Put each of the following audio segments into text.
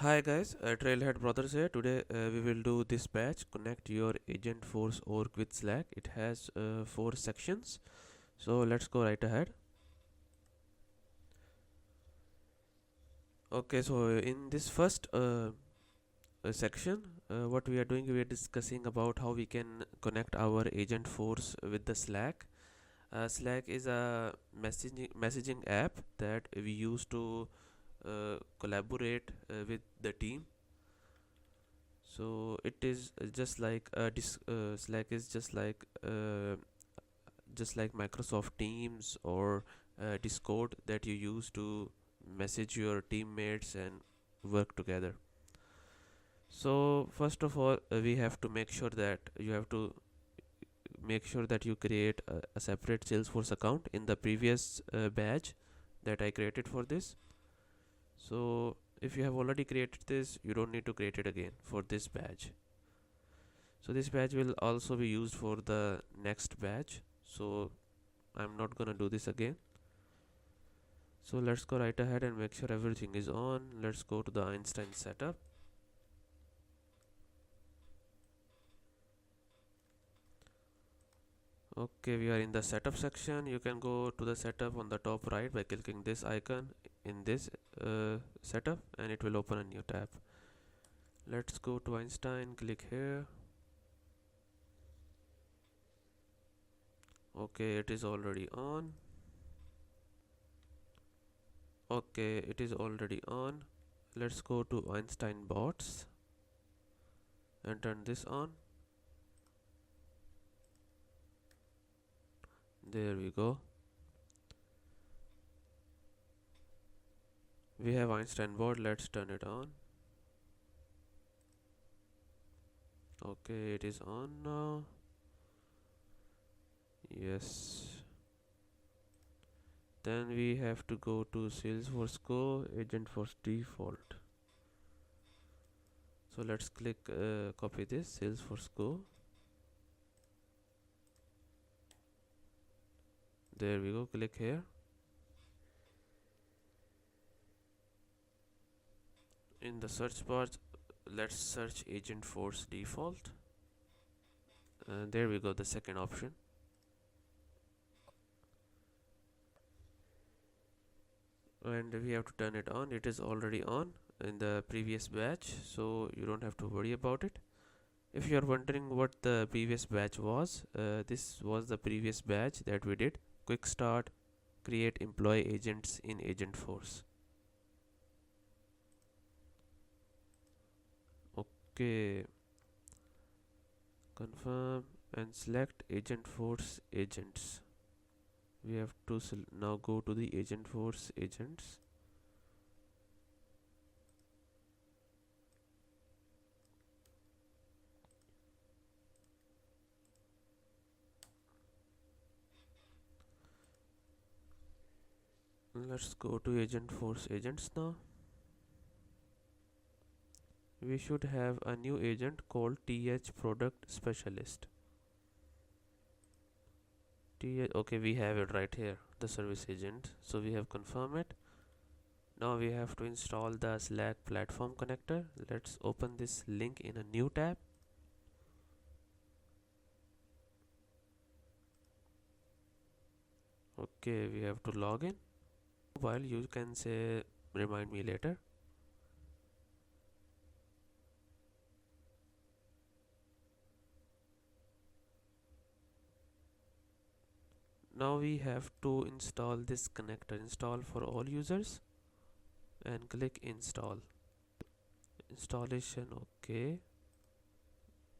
Hi guys, Trailhead Brothers here. Today we will do this batch, connect your Agentforce org with Slack. It has 4 sections. So let's go right ahead. Okay, so in this first section, what we are doing, we are discussing about how we can connect our Agentforce with the Slack. Slack is a messaging app that we use to collaborate with the team. So it is just like Slack is just like Microsoft Teams or Discord that you use to message your teammates and work together. So first of all, we have to make sure that you create a separate Salesforce account in the previous batch that I created for this. So if you have already created this, you don't need to create it again for this batch. So this batch will also be used for the next batch, so I'm not gonna do this again. So let's go right ahead and make sure everything is on. Let's go to the Einstein setup. Okay, we are in the setup section. You can go to the setup on the top right by clicking this icon in this setup, and it will open a new tab. Let's go to Einstein, click here. Okay, it is already on. Okay, it is already on. Let's go to Einstein bots and turn this on. There we go. We have Einstein board. Let's turn it on. Okay, it is on now. Yes. Then we have to go to Salesforce Go, Agentforce default. So let's click copy this Salesforce Go. There we go. Click here. In the search bar, let's search Agentforce default. There we go. The second option. And we have to turn it on. It is already on in the previous batch, so you don't have to worry about it. If you are wondering what the previous batch was, this was the previous batch that we did. Quick start, create employee agents in Agentforce. Okay, confirm and select Agentforce agents. We have to now go to the Agentforce agents. Let's go to Agentforce agents now. We should have a new agent called TH Product Specialist. Okay, we have it right here, the service agent. So we have confirmed it. Now we have to install the Slack platform connector. Let's open this link in a new tab. Okay, we have to log in. While you can say remind me later. Now we have to install this connector. Install for all users and click install. Installation, okay.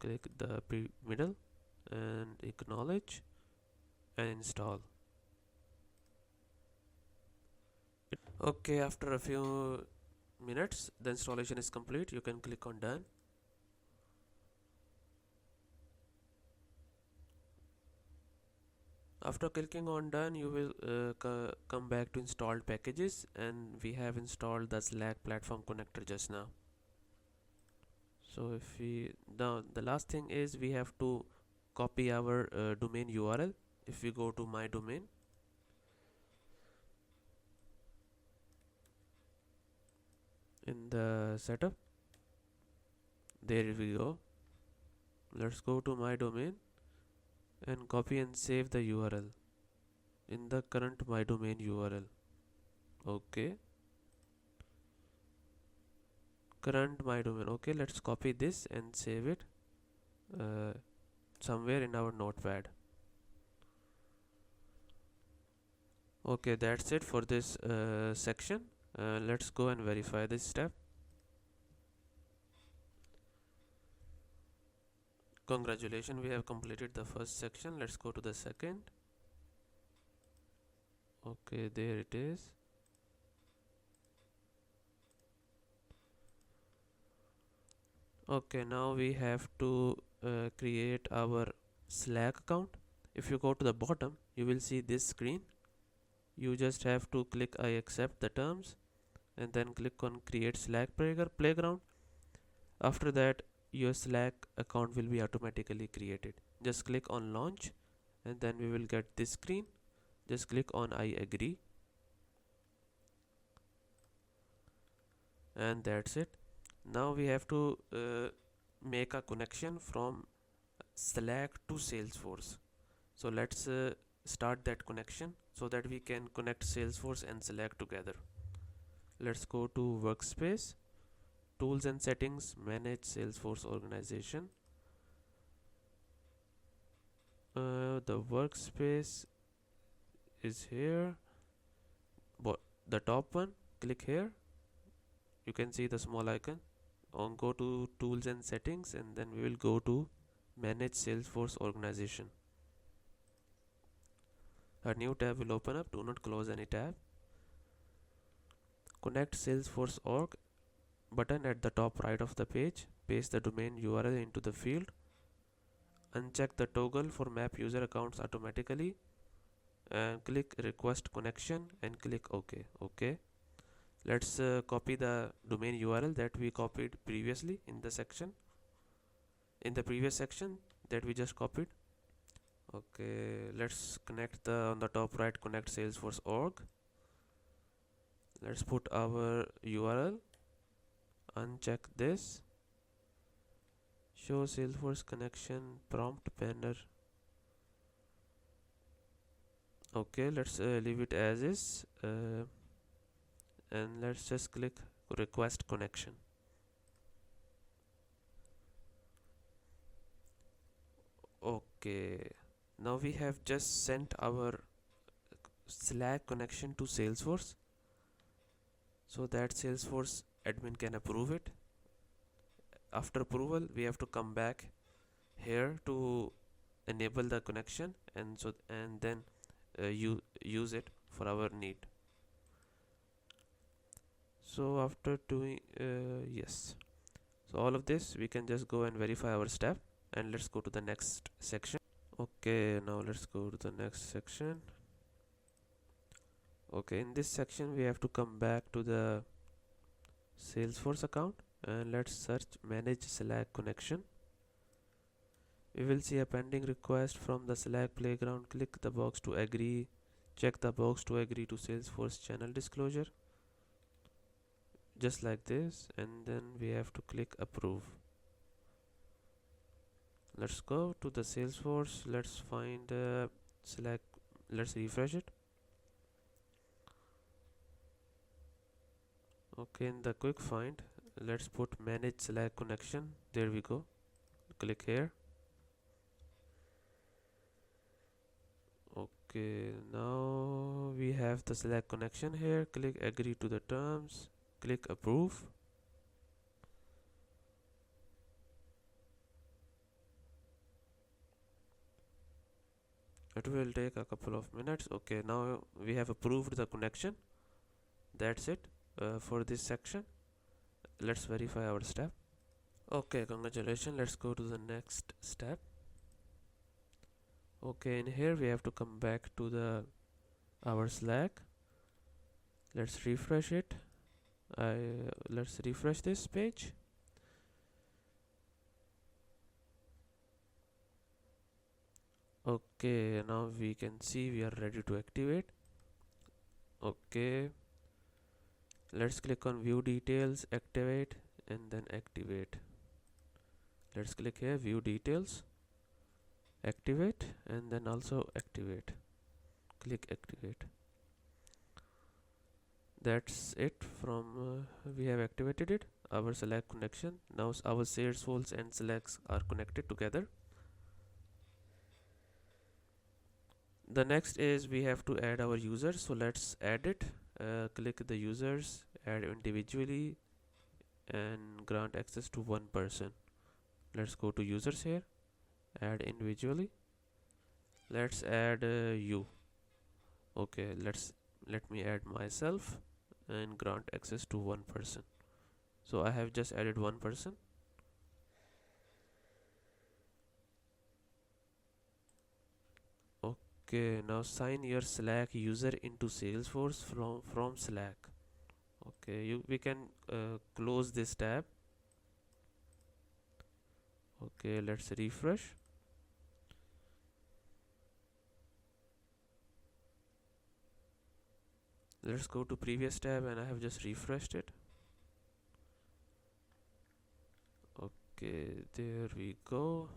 Click the middle and acknowledge and install. Okay, after a few minutes the installation is complete. You can click on done. After clicking on done, you will come back to installed packages, and we have installed the Slack platform connector just now. So if we now the last thing is we have to copy our domain URL. If we go to my domain, in the setup. There we go. Let's go to my domain and copy and save the URL in the current my domain URL. Okay, current my domain. Okay, let's copy this and save it uh, somewhere in our notepad. Okay, that's it for this section. Let's go and verify this step. Congratulations, we have completed the first section. Let's go to the second. Okay, there it is. Okay, now we have to create our Slack account. If you go to the bottom, you will see this screen. You just have to click I accept the terms and then click on create Slack playground. After that, your Slack account will be automatically created. Just click on launch and then we will get this screen. Just click on I agree and that's it. Now we have to make a connection from Slack to Salesforce. So let's start that connection so that we can connect Salesforce and Slack together. Let's go to workspace, tools and settings, manage Salesforce organization. The workspace is here, the top one. Click here, you can see the small icon. Go to tools and settings and then we will go to manage Salesforce organization. A new tab will open up. Do not close any tab. Connect Salesforce org button at the top right of the page. Paste the domain URL into the field. Uncheck the toggle for map user accounts automatically and click request connection and click OK. Okay, let's copy the domain URL that we copied previously in the previous section that we just copied. Okay, let's connect on the top right, connect Salesforce org. Let's put our URL, uncheck this, show Salesforce connection prompt banner. Okay, let's leave it as is and let's just click request connection. Okay, now we have just sent our Slack connection to Salesforce so that Salesforce admin can approve it. After approval, we have to come back here to enable the connection and then use it for our need. So after doing yes, so all of this we can just go and verify our step and let's go to the next section. Okay, now let's go to the next section. Okay, in this section we have to come back to the Salesforce account and let's search manage Slack connection. We will see a pending request from the Slack playground. Click the box to agree. Check the box to agree to Salesforce channel disclosure. Just like this, and then we have to click approve. Let's go to the Salesforce. Let's find Slack. Let's refresh it. Okay, in the quick find, let's put manage Slack connection. There we go. Click here. Okay, now we have the Slack connection here. Click agree to the terms. Click approve. It will take a couple of minutes. Okay, now we have approved the connection. That's it for this section. Let's verify our step. Okay, congratulations. Let's go to the next step. Okay, in here we have to come back to our Slack. Let's refresh it. Let's refresh this page. Okay, now we can see we are ready to activate. Okay, Let's click on view details, activate, and then activate. Let's click here, view details, activate, and then also activate. Click activate. That's it from we have activated it, our Slack connection. Now our Salesforce and Slack are connected together. The next is we have to add our users, so let's add it. Click the users, add individually, and grant access to one person. Let's go to users here, add individually. Let's add you. Okay, let me add myself and grant access to one person. So I have just added one person. Okay, now sign your Slack user into Salesforce from Slack. Okay, we can close this tab. Okay, let's refresh. Let's go to previous tab, and I have just refreshed it. Okay, there we go.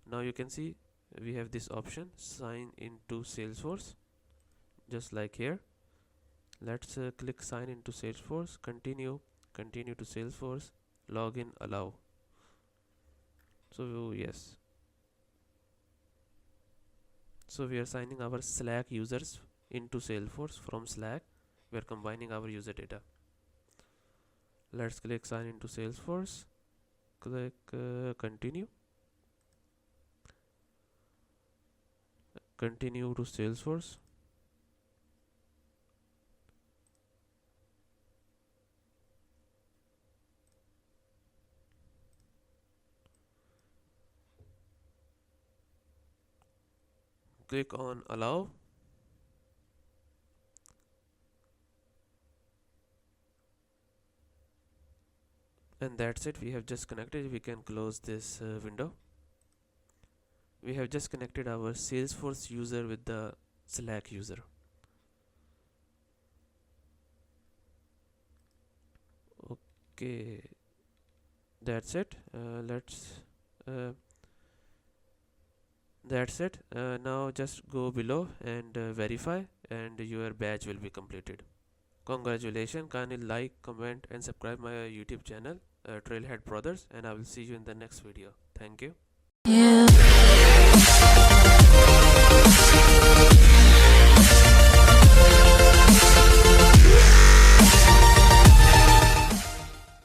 Now you can see we have this option, sign into Salesforce, just like here. Let's click sign into Salesforce, continue to Salesforce, login, allow. So yes, so we are signing our Slack users into Salesforce from Slack. We are combining our user data. Let's click sign into Salesforce, click continue to Salesforce. Click on allow. And that's it, we have just connected. We can close this window. We have just connected our Salesforce user with the Slack user. Okay, that's it. That's it. Now just go below and verify, and your badge will be completed. Congratulations. Kindly like, comment, and subscribe my YouTube channel, Trailhead Brothers, and I will see you in the next video. Thank you.